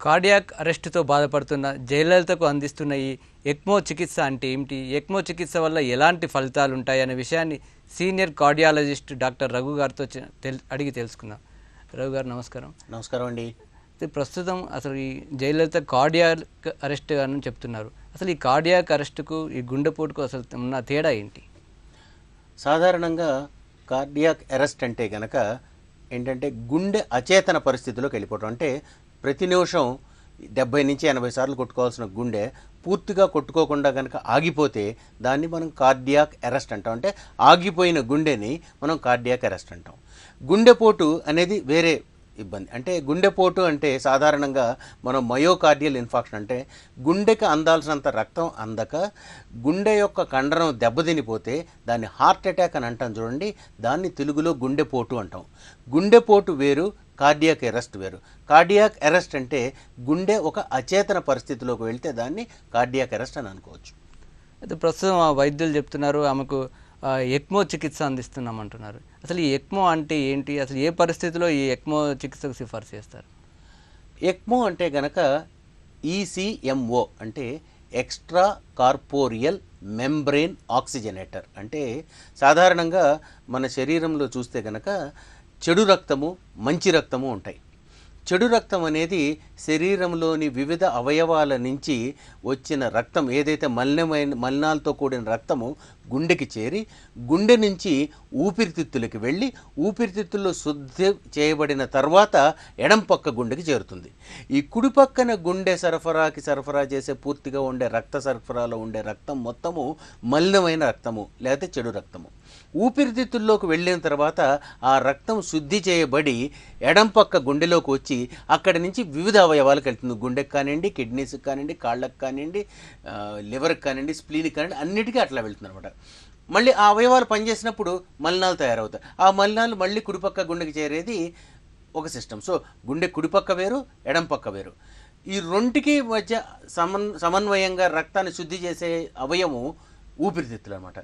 Cardiac అరెస్టుతో బాధపడుతున్న జయలలితకు అందిస్తున్న ఈ ఎక్మో చికిత్స అంటే ఏమిటి, ఎక్మో చికిత్స వల్ల ఎలాంటి ఫలితాలు ఉంటాయి అనే విషయాన్ని సీనియర్ కార్డియాలజిస్ట్ డాక్టర్ రఘు గారితో అడిగి తెలుసుకుందాం. రఘు గారు నమస్కారం. నమస్కారం అండి. ప్రస్తుతం అసలు ఈ జయలలిత కార్డియాక్ అరెస్ట్ అని చెప్తున్నారు. అసలు ఈ కార్డియాక్ అరెస్టుకు ఈ గుండెపోటుకు అసలు ఉన్న తేడా ఏంటి? సాధారణంగా కార్డియాక్ అరెస్ట్ అంటే గనక ఏంటంటే గుండె అచేతన పరిస్థితిలోకి వెళ్ళిపోవడం. అంటే ప్రతి నిమిషం 70 నుంచి 80 సార్లు కొట్టుకోవాల్సిన గుండె పూర్తిగా కొట్టుకోకుండా కనుక ఆగిపోతే దాన్ని మనం కార్డియాక్ అరెస్ట్ అంటాం. అంటే ఆగిపోయిన గుండెని మనం కార్డియాక్ అరెస్ట్ అంటాం. గుండెపోటు అనేది వేరే ఇబ్బంది. అంటే గుండెపోటు అంటే సాధారణంగా మనం మయోకార్డియల్ ఇన్ఫాక్షన్ అంటే గుండెకి అందాల్సినంత రక్తం అందక గుండె యొక్క కండరం దెబ్బతినిపోతే దాన్ని హార్ట్ అటాక్ అని అంటాం చూడండి. దాన్ని తెలుగులో గుండెపోటు అంటాం. గుండెపోటు వేరు, కార్డియాక్ అరెస్ట్ వేరు. కార్డియాక్ అరెస్ట్ అంటే గుండె ఒక అచేతన పరిస్థితిలోకి వెళ్తే దాన్ని కార్డియాక్ అరెస్ట్ అని అనుకోవచ్చు. అయితే ప్రస్తుతం ఆ వైద్యులు చెప్తున్నారు ఆమెకు ఎక్మో చికిత్స అందిస్తున్నామంటున్నారు. అసలు ఈ ఎక్మో అంటే ఏంటి, అసలు ఏ పరిస్థితిలో ఈ ఎక్మో చికిత్సకు సిఫార్సు చేస్తారు? ఎక్మో అంటే గనక ఈసీఎంఓ అంటే ఎక్స్ట్రా కార్పోరియల్ మెంబ్రెయిన్ ఆక్సిజనేటర్. అంటే సాధారణంగా మన శరీరంలో చూస్తే గనక చెడు రక్తము, మంచి రక్తము ఉంటాయి. చెడు రక్తం అనేది శరీరంలోని వివిధ అవయవాల నుంచి వచ్చిన రక్తం, ఏదైతే మలినాలతో కూడిన రక్తము గుండెకి చేరి గుండె నుంచి ఊపిరితిత్తులకి వెళ్ళి ఊపిరితిత్తుల్లో శుద్ధి చేయబడిన తర్వాత ఎడం పక్క గుండెకి చేరుతుంది. ఈ కుడి పక్కన గుండె సరఫరా చేసే పూర్తిగా ఉండే రక్త సరఫరాలో ఉండే రక్తం మొత్తము మలినమైన రక్తము లేకపోతే చెడు రక్తము. ఊపిరితిత్తుల్లోకి వెళ్ళిన తర్వాత ఆ రక్తం శుద్ధి చేయబడి ఎడం పక్క గుండెలోకి వచ్చి అక్కడి నుంచి వివిధ అవయవాలకు వెళ్తుంది. గుండెకి కానివ్వండి, కిడ్నీస్కి కానివ్వండి, కాళ్ళకి కానివ్వండి, లివర్కి కానివ్వండి, స్ప్లీన్కి కానివ్వండి, అన్నిటికీ అట్లా వెళ్తుంది అనమాట. మళ్ళీ ఆ అవయవాలు పనిచేసినప్పుడు మలినాలు తయారవుతాయి. ఆ మలినాలు మళ్ళీ కుడిపక్క గుండెకి చేరేది ఒక సిస్టమ్. సో గుండె కుడిపక్క వేరు, ఎడం పక్క వేరు. ఈ రెండుకి మధ్య సమన్వయంగా రక్తాన్ని శుద్ధి చేసే అవయవం ఊపిరితిత్తులు అనమాట.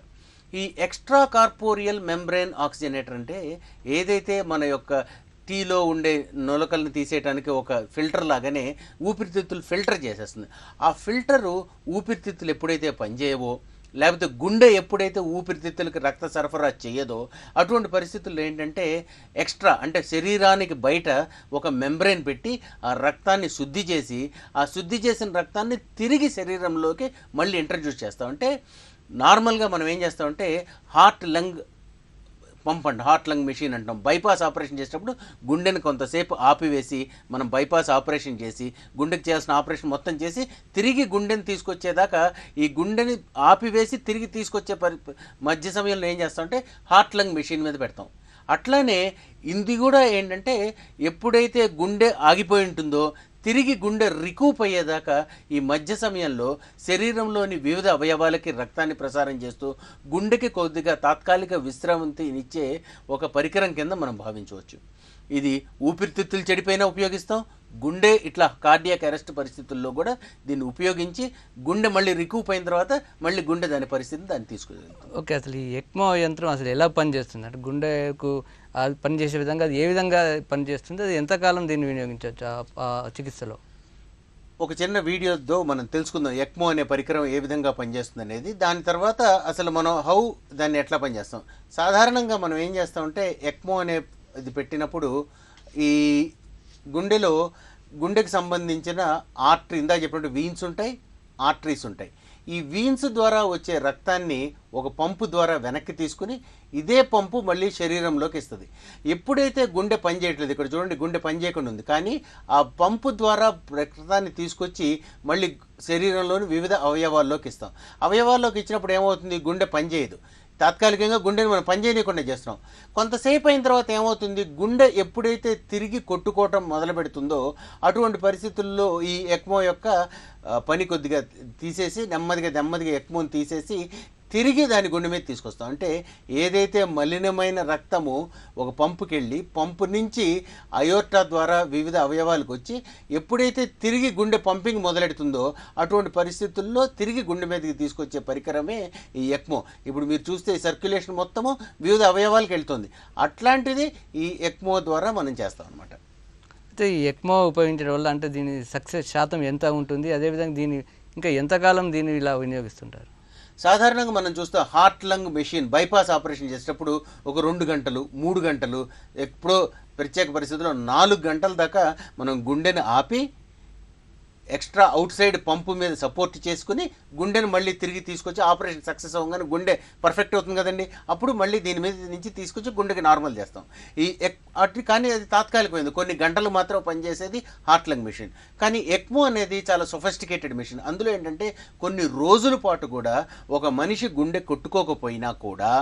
ఈ ఎక్స్ట్రా కార్పోరియల్ మెంబ్రెయిన్ ఆక్సిజనేటర్ అంటే ఏదైతే మన యొక్క టీలో ఉండే నొలకల్ని తీసేయడానికి ఒక ఫిల్టర్ లాగానే ఊపిరితిత్తులు ఫిల్టర్ చేసేస్తుంది. ఆ ఫిల్టరు ఊపిరితిత్తులు ఎప్పుడైతే పనిచేయవో లేకపోతే గుండె ఎప్పుడైతే ఊపిరితిత్తులకి రక్త సరఫరా చేయదో అటువంటి పరిస్థితుల్లో ఏంటంటే ఎక్స్ట్రా అంటే శరీరానికి బయట ఒక మెంబ్రెయిన్ పెట్టి ఆ రక్తాన్ని శుద్ధి చేసి ఆ శుద్ధి చేసిన రక్తాన్ని తిరిగి శరీరంలోకి మళ్ళీ ఇంట్రడ్యూస్ చేస్తాం. అంటే నార్మల్గా మనం ఏం చేస్తామంటే హార్ట్ లంగ్ మెషిన్ అంటాం. బైపాస్ ఆపరేషన్ చేసేటప్పుడు గుండెని కొంతసేపు ఆపివేసి మనం బైపాస్ ఆపరేషన్ చేసి గుండెకి చేయాల్సిన ఆపరేషన్ మొత్తం చేసి తిరిగి గుండెని తీసుకొచ్చేదాకా ఈ గుండెని ఆపివేసి తిరిగి తీసుకొచ్చే మధ్య సమయంలో ఏం చేస్తామంటే హార్ట్ లంగ్ మెషిన్ మీద పెడతాం. అట్లానే ఇది కూడా ఏంటంటే ఎప్పుడైతే గుండె ఆగిపోయి ఉంటుందో తిరిగి గుండె రికూప్ అయ్యేదాకా ఈ మధ్య సమయంలో శరీరంలోని వివిధ అవయవాలకి రక్తాన్ని ప్రసారం చేస్తూ గుండెకి కొద్దిగా తాత్కాలిక విశ్రాంతినిచ్చే ఒక పరికరం కింద మనం భావించవచ్చు. ఇది ఊపిరితిత్తులు చెడిపోయినా ఉపయోగిస్తాం. గుండె ఇట్లా కార్డియాక్ అరెస్ట్ పరిస్థితుల్లో కూడా దీన్ని ఉపయోగించి గుండె మళ్ళీ రికూప్ అయిన తర్వాత మళ్ళీ గుండె దాని పరిస్థితిని దాన్ని తీసుకువెళ్తాం. ఓకే, అసలు ఈ ఎక్మో యంత్రం అసలు ఎలా పనిచేస్తుంది, అంటే గుండెకు అది పనిచేసే విధంగా అది ఏ విధంగా పనిచేస్తుంది, అది ఎంతకాలం దీన్ని వినియోగించవచ్చు ఆ చికిత్సలో? ఒక చిన్న వీడియోతో మనం తెలుసుకుందాం ఎక్మో అనే పరికరం ఏ విధంగా పనిచేస్తుంది అనేది. దాని తర్వాత అసలు మనం దాన్ని ఎట్లా పనిచేస్తాం. సాధారణంగా మనం ఏం చేస్తామంటే ఎక్మో అనే ఇది పెట్టినప్పుడు ఈ గుండెకి సంబంధించిన ఆర్టరీ, ఇందా చెప్పినట్టు వీన్స్ ఉంటాయి, ఆర్టరీస్ ఉంటాయి. ఈ వీన్స్ ద్వారా వచ్చే రక్తాన్ని ఒక పంపు ద్వారా వెనక్కి తీసుకుని ఇదే పంపు మళ్ళీ శరీరంలోకి ఇస్తుంది. ఎప్పుడైతే గుండె పనిచేయట్లేదు, ఇక్కడ చూడండి గుండె పనిచేయకుండా ఉంది, కానీ ఆ పంపు ద్వారా రక్తాన్ని తీసుకొచ్చి మళ్ళీ శరీరంలోని వివిధ అవయవాల్లోకి ఇస్తాం. అవయవాల్లోకి ఇచ్చినప్పుడు ఏమవుతుంది, గుండె పనిచేయదు. తాత్కాలికంగా గుండెని మనం పనిచేయకుండా చేస్తున్నాం. కొంతసేపు అయిన తర్వాత ఏమవుతుంది, గుండె ఎప్పుడైతే తిరిగి కొట్టుకోవటం మొదలు పెడుతుందో అటువంటి పరిస్థితుల్లో ఈ ఎక్మో యొక్క పని కొద్దిగా తీసేసి నెమ్మదిగా ఎక్మోని తీసేసి తిరిగి దాని గుండె మీద తీసుకొస్తాం. అంటే ఏదైతే మలినమైన రక్తము ఒక పంపుకి వెళ్ళి పంపు నుంచి అయోర్టా ద్వారా వివిధ అవయవాలకు వచ్చి ఎప్పుడైతే తిరిగి గుండె పంపింగ్ మొదలెడుతుందో అటువంటి పరిస్థితుల్లో తిరిగి గుండె మీదకి తీసుకొచ్చే పరికరమే ఈ ఎక్మో. ఇప్పుడు మీరు చూస్తే ఈ సర్క్యులేషన్ మొత్తము వివిధ అవయవాలకు వెళ్తుంది. అట్లాంటిది ఈ ఎక్మో ద్వారా మనం చేస్తాం అన్నమాట. అయితే ఈ ఎక్మో ఉపయోగించడం వల్ల అంటే దీని సక్సెస్ శాతం ఎంత ఉంటుంది, అదేవిధంగా దీన్ని ఇంకా ఎంతకాలం దీన్ని ఇలా వినియోగిస్తుంటారు? సాధారణంగా మనం చూస్తాం heart lung machine bypass operation చేసేటప్పుడు ఒక 2 గంటలు 3 గంటలు ఎప్పుడో ప్రత్యేక పరిస్థితుల్లో 4 గంటల దాకా మనం గుండెని ఆపి ఎక్స్ట్రా అవుట్ సైడ్ పంపు మీద సపోర్ట్ చేసుకుని గుండెను మళ్ళీ తిరిగి తీసుకొచ్చి ఆపరేషన్ సక్సెస్ అవ్వగానే గుండె పర్ఫెక్ట్ అవుతుంది కదండి, అప్పుడు మళ్ళీ దీని మీద నుంచి తీసుకొచ్చి గుండెకి నార్మల్ చేస్తాం. కానీ అది తాత్కాలికమైంది, కొన్ని గంటలు మాత్రం పనిచేసేది హార్ట్ లంగ్ మెషిన్. కానీ ఎక్మో అనేది చాలా సొఫిస్టికేటెడ్ మెషిన్. అందులో ఏంటంటే కొన్ని రోజుల పాటు కూడా ఒక మనిషి గుండె కొట్టుకోకపోయినా కూడా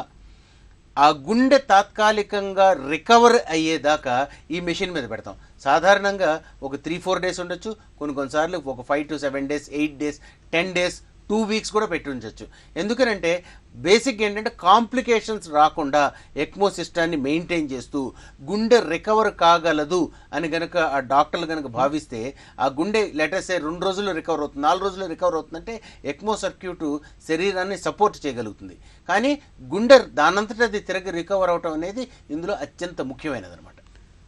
ఆ గుండె తాత్కాలికంగా రికవర్ అయ్యేదాకా ఈ మెషిన్ మీద పెడతాం. సాధారణంగా ఒక 3-4 డేస్ ఉండొచ్చు, కొన్నిసార్లు ఒక 5 to 7 days, 8 days, 10 days, 2 weeks కూడా పెట్టి ఉంచవచ్చు. ఎందుకనంటే బేసిక్ ఏంటంటే కాంప్లికేషన్స్ రాకుండా ఎక్మో సిస్టాన్ని మెయింటైన్ చేస్తూ గుండె రికవర్ కాగలదు అని కనుక ఆ డాక్టర్లు కనుక భావిస్తే ఆ గుండె లెటర్సే 2 రోజుల్లో రికవర్ అవుతుంది, 4 రోజుల్లో రికవర్ అవుతుందంటే ఎక్మో సర్క్యూట్ శరీరాన్ని సపోర్ట్ చేయగలుగుతుంది. కానీ గుండె దానంతటా అది తిరిగి రికవర్ అవటం అనేది ఇందులో అత్యంత ముఖ్యమైనది అనమాట.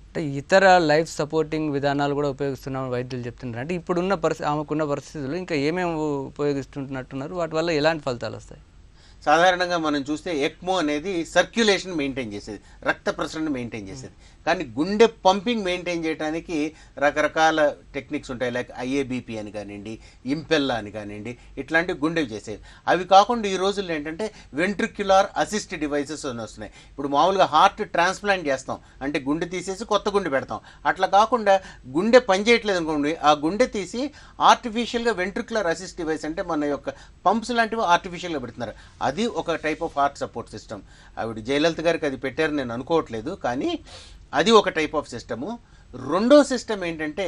అంటే ఇతర లైఫ్ సపోర్టింగ్ విధానాలు కూడా ఉపయోగిస్తున్నామని వైద్యులు చెప్తున్నారు. అంటే ఇప్పుడున్న ఆమెకున్న పరిస్థితుల్లో ఇంకా ఏమేమి ఉపయోగిస్తుంటున్నట్టున్నారు, వాటి వల్ల ఎలాంటి ఫలితాలు వస్తాయి? సాధారణంగా మనం చూస్తే ఎక్మో అనేది సర్క్యులేషన్ మెయింటైన్ చేసేది, రక్త ప్రసరణ మెయింటైన్ చేసేది. కానీ గుండె పంపింగ్ మెయింటైన్ చేయడానికి రకరకాల టెక్నిక్స్ ఉంటాయి. లైక్ ఐఏబిపి అని కానివ్వండి, ఇంపెల్లా అని కానివ్వండి, ఇట్లాంటి గుండెవి చేసేవి. అవి కాకుండా ఈ రోజుల్లో ఏంటంటే వెంట్రిక్యులార్ అసిస్ట్ డివైసెస్ అని వస్తున్నాయి. ఇప్పుడు మామూలుగా హార్ట్ ట్రాన్స్ప్లాంట్ చేస్తాం అంటే గుండె తీసేసి కొత్త గుండె పెడతాం. అట్లా కాకుండా గుండె పనిచేయట్లేదు అనుకోండి, ఆ గుండె తీసి ఆర్టిఫిషియల్గా వెంట్రిక్యులర్ అసిస్ట్ డివైస్ అంటే మన యొక్క పంప్స్ లాంటివి ఆర్టిఫిషియల్గా పెడుతున్నారు. అది ఒక type of heart support system. ఆవిడ జయలలిత గారికి అది పెట్టారని నేను అనుకోవట్లేదు, కానీ అది ఒక టైప్ ఆఫ్ సిస్టము. రెండో సిస్టమ్ ఏంటంటే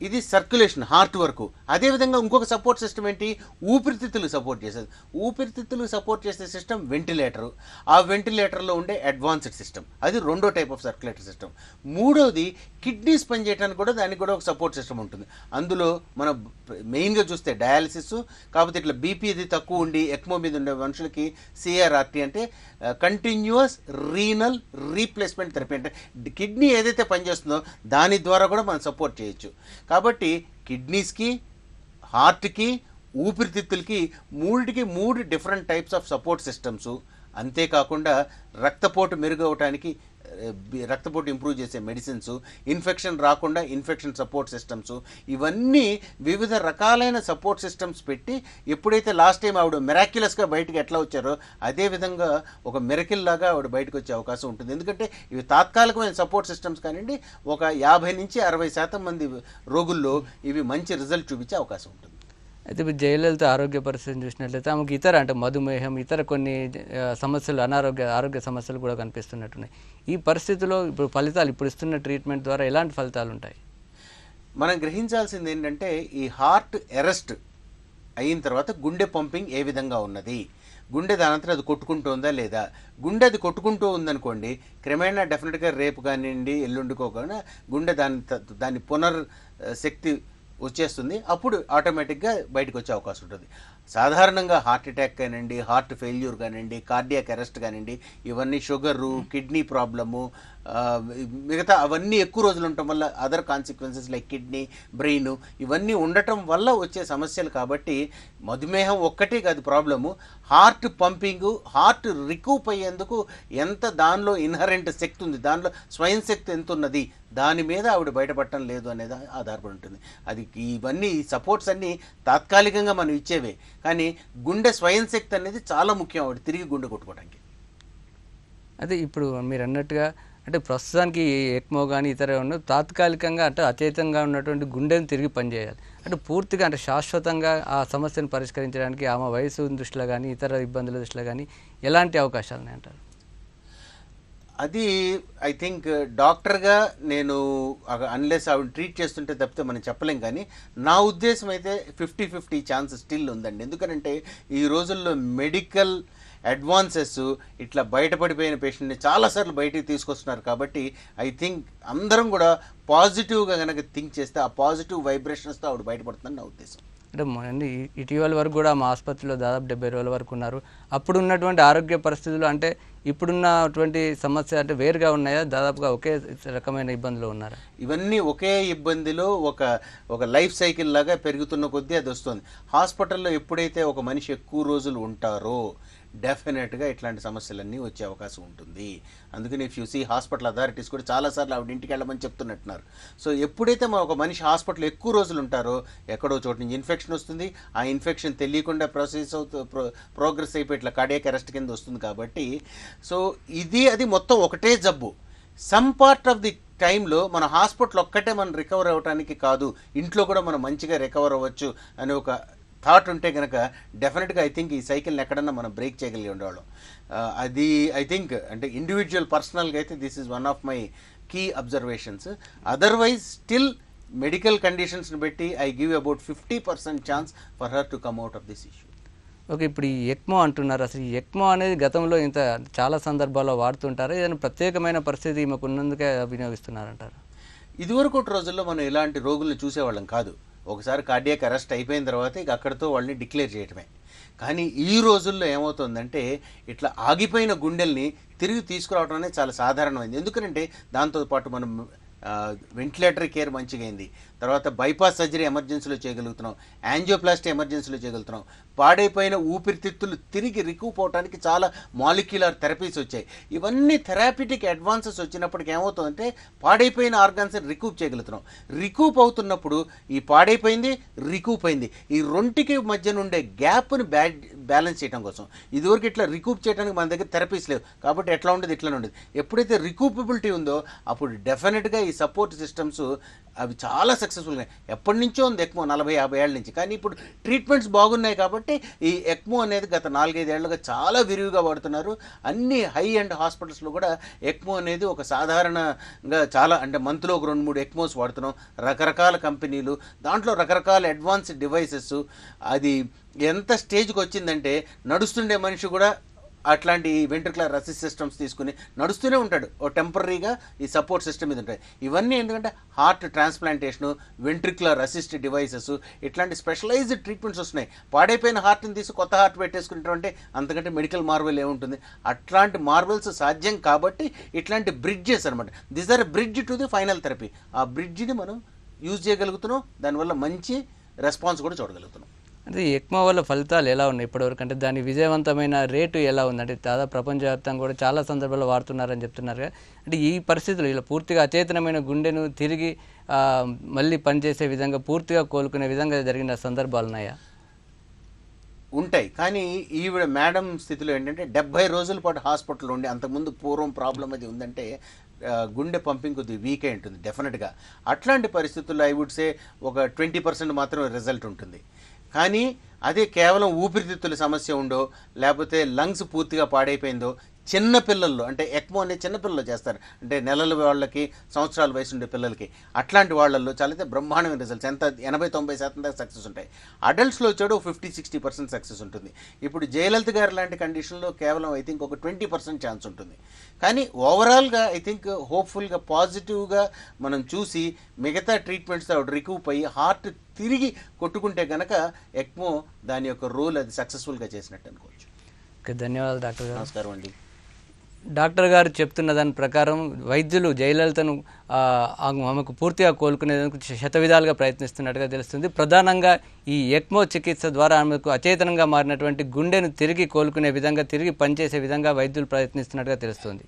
ఇది సర్క్యులేషన్ హార్ట్ వరకు. అదేవిధంగా ఇంకొక సపోర్ట్ సిస్టమ్ ఏంటి, ఊపిరితిత్తులు సపోర్ట్ చేసేది. ఊపిరితిత్తులు సపోర్ట్ చేసే సిస్టమ్ వెంటిలేటరు. ఆ వెంటిలేటర్లో ఉండే అడ్వాన్స్డ్ సిస్టమ్, అది రెండో టైప్ ఆఫ్ సర్క్యులేటర్ సిస్టమ్. మూడోది కిడ్నీస్ పనిచేయడానికి కూడా దానికి కూడా ఒక సపోర్ట్ సిస్టమ్ ఉంటుంది. అందులో మనం మెయిన్గా చూస్తే డయాలసిస్, కాకపోతే ఇట్లా బీపీ ఇది తక్కువ ఉండి ఎక్మో మీద ఉండే మనుషులకి సిఆర్ఆర్టీ అంటే కంటిన్యూస్ రీనల్ రీప్లేస్మెంట్ థెరపీ, అంటే కిడ్నీ ఏదైతే పనిచేస్తుందో దాని ద్వారా కూడా మనం సపోర్ట్ చేయొచ్చు. కాబట్టి కిడ్నీస్కి, హార్ట్కి, ఊపిరితిత్తులకి మూడిటికి 3 different types of support systems. అంతేకాకుండా రక్తపోటు మెరుగవటానికి రక్తపోటు ఇంప్రూవ్ చేసే మెడిసిన్స్, ఇన్ఫెక్షన్ రాకుండా ఇన్ఫెక్షన్ సపోర్ట్ సిస్టమ్స్, ఇవన్నీ వివిధ రకాలైన సపోర్ట్ సిస్టమ్స్ పెట్టి ఎప్పుడైతే లాస్ట్ టైం ఆవిడ మిరాక్యులస్గా బయటకు ఎట్లా వచ్చారో అదేవిధంగా ఒక మిరకిల్ లాగా ఆవిడ బయటకు వచ్చే అవకాశం ఉంటుంది. ఎందుకంటే ఇవి తాత్కాలికమైన సపోర్ట్ సిస్టమ్స్ కానివ్వండి, ఒక 50 నుంచి 60% మంది రోగుల్లో ఇవి మంచి రిజల్ట్ చూపించే అవకాశం ఉంటుంది. అయితే ఇప్పుడు జయలలిత ఆరోగ్య పరిస్థితిని చూసినట్లయితే ఆమెకు ఇతర అంటే మధుమేహం, ఇతర కొన్ని సమస్యలు, ఆరోగ్య సమస్యలు కూడా కనిపిస్తున్నట్టున్నాయి. ఈ పరిస్థితిలో ఇప్పుడు ఫలితాలు, ఇప్పుడు ఇస్తున్న ట్రీట్మెంట్ ద్వారా ఎలాంటి ఫలితాలు ఉంటాయి? మనం గ్రహించాల్సింది ఏంటంటే ఈ హార్ట్ అరెస్ట్ అయిన తర్వాత గుండె పంపింగ్ ఏ విధంగా ఉన్నది, గుండె దానంతా అది కొట్టుకుంటుందా లేదా. గుండె అది కొట్టుకుంటూ ఉందనుకోండి, క్రమేణా డెఫినెట్గా రేపు కానివ్వండి ఎల్లుండుకోకుండా గుండె దాని పునర్శక్తి వచ్చేస్తుంది. అప్పుడు ఆటోమేటిక్గా బయటకు వచ్చే అవకాశం ఉంటుంది. సాధారణంగా హార్ట్ అటాక్ కానివ్వండి, హార్ట్ ఫెయిల్యూర్ కానివ్వండి, కార్డియాక్ అరెస్ట్ కానివ్వండి, ఇవన్నీ షుగరు, కిడ్నీ ప్రాబ్లము, మిగతా అవన్నీ ఎక్కువ రోజులు ఉండటం వల్ల other consequences like kidney, brain, ఇవన్నీ ఉండటం వల్ల వచ్చే సమస్యలు. కాబట్టి మధుమేహం ఒక్కటే కాదు problem, heart pumping, heart recoup అయ్యేందుకు ఎంత దానిలో ఇన్హరెంట్ శక్తి ఉంది, దానిలో స్వయం శక్తి ఎంత ఉన్నది, దాని మీద ఆవిడ బయటపడటం లేదు అనేది ఆధారపడి ఉంటుంది. అది ఇవన్నీ సపోర్ట్స్ అన్నీ తాత్కాలికంగా మనం ఇచ్చేవే, కానీ గుండె స్వయం శక్తి అనేది చాలా ముఖ్యం ఆవిడ తిరిగి గుండె కొట్టుకోవడానికి. అదే ఇప్పుడు మీరు అన్నట్టుగా అంటే ప్రస్తుతానికి ఎక్మో కానీ ఇతర తాత్కాలికంగా అంటే అచేతంగా ఉన్నటువంటి గుండెని తిరిగి పనిచేయాలి. అంటే పూర్తిగా అంటే శాశ్వతంగా ఆ సమస్యను పరిష్కరించడానికి ఆమె వయసు దృష్టిలో కానీ ఇతర ఇబ్బందుల దృష్టిలో కానీ ఎలాంటి అవకాశాలు ఉన్నాయి అంటారు? అది ఐ థింక్ డాక్టర్గా నేను అన్లెస్ ఆవిడ ట్రీట్ చేస్తుంటే తప్పితే మనం చెప్పలేం. కానీ నా ఉద్దేశం అయితే 50-50 ఛాన్స్ స్టిల్ ఉందండి. ఎందుకంటే ఈ రోజుల్లో మెడికల్ అడ్వాన్సెస్ ఇట్లా బయటపడిపోయిన పేషెంట్ని చాలాసార్లు బయటికి తీసుకొస్తున్నారు. కాబట్టి ఐ థింక్ అందరం కూడా పాజిటివ్గా కనుక థింక్ చేస్తే ఆ పాజిటివ్ వైబ్రేషన్స్తో ఆవిడ బయటపడుతుందని నా ఉద్దేశం. అంటే ఇటీవల వరకు కూడా మా ఆసుపత్రిలో దాదాపు 70 రోజుల వరకు ఉన్నారు. అప్పుడు ఉన్నటువంటి ఆరోగ్య పరిస్థితులు అంటే ఇప్పుడున్నటువంటి సమస్య అంటే వేరుగా ఉన్నాయా? దాదాపుగా ఒకే రకమైన ఇబ్బందులు ఉన్నారా? ఇవన్నీ ఒకే ఇబ్బందిలో ఒక లైఫ్ సైకిల్ లాగా పెరుగుతున్న కొద్దీ అది వస్తుంది. హాస్పిటల్లో ఎప్పుడైతే ఒక మనిషి ఎక్కువ రోజులు ఉంటారో డెఫినెట్గా ఇట్లాంటి సమస్యలన్నీ వచ్చే అవకాశం ఉంటుంది. అందుకని if you see hospital authorities కూడా చాలాసార్లు ఆవిడ ఇంటికి వెళ్ళమని చెప్తున్నట్టున్నారు. సో ఎప్పుడైతే ఒక మనిషి హాస్పిటల్ ఎక్కువ రోజులు ఉంటారో ఎక్కడో చోటు నుంచి ఇన్ఫెక్షన్ వస్తుంది. ఆ ఇన్ఫెక్షన్ తెలియకుండా ప్రోగ్రెస్ అయిపోయి ఇట్లా కార్డియాక్ అరెస్ట్ కింద వస్తుంది. కాబట్టి సో అది మొత్తం ఒకటే జబ్బు. సమ్ పార్ట్ ఆఫ్ ది టైంలో మన హాస్పిటల్ ఒక్కటే మనం రికవర్ అవ్వడానికి కాదు, ఇంట్లో కూడా మనం మంచిగా రికవర్ అవ్వచ్చు అనే ఒక థాట్ ఉంటే కనుక డెఫినెట్గా ఐ థింక్ ఈ సైకిల్ని ఎక్కడన్నా మనం బ్రేక్ చేయగలిగి ఉండేవాళ్ళం. అది ఐ థింక్ అంటే ఇండివిజువల్ పర్సనల్గా అయితే this is one of my key observations. Otherwise still medical కండిషన్స్ని బట్టి I give about 50% chance for her to come out of this issue. Okay, ఇప్పుడు ఈ ఎక్మో అంటున్నారు. అసలు ఈ ఎక్మో అనేది గతంలో చాలా సందర్భాల్లో వాడుతుంటారు. ఏదైనా ప్రత్యేకమైన పరిస్థితి ఈమెకు ఉన్నందుకే వినియోగిస్తున్నారంటారు? ఇదివరకు రోజుల్లో మనం ఇలాంటి రోగులను చూసేవాళ్ళం కాదు. ఒకసారి కార్డియాక్ అరెస్ట్ అయిపోయిన తర్వాత ఇక అక్కడితో వాళ్ళని డిక్లేర్ చేయటమే. కానీ ఈ రోజుల్లో ఏమవుతుందంటే ఇట్లా ఆగిపోయిన గుండెల్ని తిరిగి తీసుకురావడం అనేది చాలా సాధారణమైంది. ఎందుకంటే దాంతోపాటు మనం వెంటిలేటరీ కేర్ మంచిగా అయింది. తర్వాత బైపాస్ సర్జరీ ఎమర్జెన్సీలో చేయగలుగుతున్నాం, యాంజియోప్లాస్టీ ఎమర్జెన్సీలో చేయగలుగుతున్నాం. పాడైపోయిన ఊపిరితిత్తులు తిరిగి రికూప్ అవడానికి చాలా మాలిక్యులర్ థెరపీస్ వచ్చాయి. ఇవన్నీ థెరాపిటిక్ అడ్వాన్సెస్ వచ్చినప్పటికి ఏమవుతుందంటే పాడైపోయిన ఆర్గాన్స్ని రికూప్ చేయగలుగుతున్నాం. రికూప్ అవుతున్నప్పుడు ఈ పాడైపోయింది, రికూప్ అయింది, ఈ రెంటికి మధ్య నుండే గ్యాప్ని బ్యాలెన్స్ చేయడం కోసం ఇదివరకు ఇట్లా రికూప్ చేయడానికి మన దగ్గర థెరపీస్ లేవు. కాబట్టి ఎట్లా ఉండేది ఇట్లా ఉండేది. ఎప్పుడైతే రికూపబిలిటీ ఉందో అప్పుడు డెఫినెట్గా ఈ సపోర్ట్ సిస్టమ్స్ అవి చాలా సక్సెస్ఫుల్గా ఎప్పటి నుంచో ఉంది ఎక్మో 40-50 ఏళ్ళ నుంచి. కానీ ఇప్పుడు ట్రీట్మెంట్స్ బాగున్నాయి కాబట్టి ఈ ఎక్మో అనేది గత 4-5 ఏళ్ళుగా చాలా విరివిగా వాడుతున్నారు. అన్ని హై అండ్ హాస్పిటల్స్లో కూడా ఎక్మో అనేది ఒక సాధారణంగా చాలా అంటే మంత్లో ఒక 2-3 ఎక్మోస్ వాడుతున్నాం. రకరకాల కంపెనీలు, దాంట్లో రకరకాల అడ్వాన్స్డ్ డివైసెస్. అది ఎంత స్టేజ్కి వచ్చిందంటే నడుస్తుండే మనిషి కూడా అట్లాంటి వెంట్రికులర్ అసిస్ట్ సిస్టమ్స్ తీసుకుని నడుస్తూనే ఉంటాడు. ఓ టెంపరీగా ఈ సపోర్ట్ సిస్టమ్ మీద ఉంటాయి. ఇవన్నీ ఎందుకంటే heart transplantation, ventricular assist devices, ఇట్లాంటి స్పెషలైజ్డ్ ట్రీట్మెంట్స్ వస్తున్నాయి. పాడైపోయిన హార్ట్ని తీసి కొత్త హార్ట్ పెట్టేసుకుంటామంటే అంతకంటే మెడికల్ మార్వెల్ ఏముంటుంది. అట్లాంటి మార్వెల్స్ సాధ్యం కాబట్టి ఇట్లాంటి బ్రిడ్జెస్ అనమాట. This are bridge to the final therapy. ఆ బ్రిడ్జ్ని మనం యూజ్ చేయగలుగుతున్నాం. దానివల్ల మంచి రెస్పాన్స్ కూడా చూడగలుగుతున్నాం. అంటే ఈ ఎక్మో వల్ల ఫలితాలు ఎలా ఉన్నాయి ఇప్పటివరకు? అంటే దాని విజయవంతమైన రేటు ఎలా ఉంది? అంటే దాదాపు ప్రపంచవ్యాప్తంగా కూడా చాలా సందర్భాల్లో వాడుతున్నారని చెప్తున్నారు. అంటే ఈ పరిస్థితులు ఇలా పూర్తిగా అచేతనమైన గుండెను తిరిగి మళ్ళీ పనిచేసే విధంగా పూర్తిగా కోలుకునే విధంగా జరిగిన సందర్భాలు ఉన్నాయా? ఉంటాయి. కానీ ఈవిడ మేడం స్థితిలో ఏంటంటే 70 రోజుల పాటు హాస్పిటల్లో ఉండి, అంతకుముందు పూర్వం ప్రాబ్లం అది ఉందంటే గుండె పంపింగ్ కొద్దిగా వీక్ అయి ఉంటుంది డెఫినెట్గా. అట్లాంటి పరిస్థితుల్లో ఐ వుడ్ సే ఒక 20% మాత్రమే రిజల్ట్ ఉంటుంది. కానీ అదే కేవలం ఊపిరితిత్తుల సమస్య ఉండో, లేకపోతే లంగ్స్ పూర్తిగా పాడైపోయిందో, చిన్నపిల్లల్లో అంటే ఎక్మో అనేది చిన్నపిల్లలు చేస్తారు, అంటే నెలల వాళ్ళకి, సంవత్సరాల వయసు ఉండే పిల్లలకి, అట్లాంటి వాళ్ళల్లో చాలా బ్రహ్మాండమైన రిజల్ట్స్ ఎంత 80-90% దాకా సక్సెస్ ఉంటాయి. అడల్ట్స్లో వచ్చాడు 50-60% సక్సెస్ ఉంటుంది. ఇప్పుడు జయలలిత గారు లాంటి కండిషన్లో కేవలం ఐ థింక్ ఒక 20% ఛాన్స్ ఉంటుంది. కానీ ఓవరాల్గా ఐ థింక్ హోప్ఫుల్గా పాజిటివ్గా మనం చూసి మిగతా ట్రీట్మెంట్స్ రికూప్ అయ్యి హార్ట్ తిరిగి కొట్టుకుంటే కనుక ఎక్మో దాని యొక్క రోల్ అది సక్సెస్ఫుల్గా చేసినట్టు అనుకోవచ్చు. ఓకే, ధన్యవాదాలు డాక్టర్ గారు. నమస్కారం అండి. డాక్టర్ గారు చెప్తున్న దాని ప్రకారం వైద్యులు జయలలితను ఆమెకు పూర్తిగా కోలుకునేందుకు శతవిధాలుగా ప్రయత్నిస్తున్నట్టుగా తెలుస్తుంది. ప్రధానంగా ఈ ఎక్మో చికిత్స ద్వారా ఆమెకు అచేతనంగా మారినటువంటి గుండెను తిరిగి కోలుకునే విధంగా, తిరిగి పనిచేసే విధంగా వైద్యులు ప్రయత్నిస్తున్నట్టుగా తెలుస్తుంది.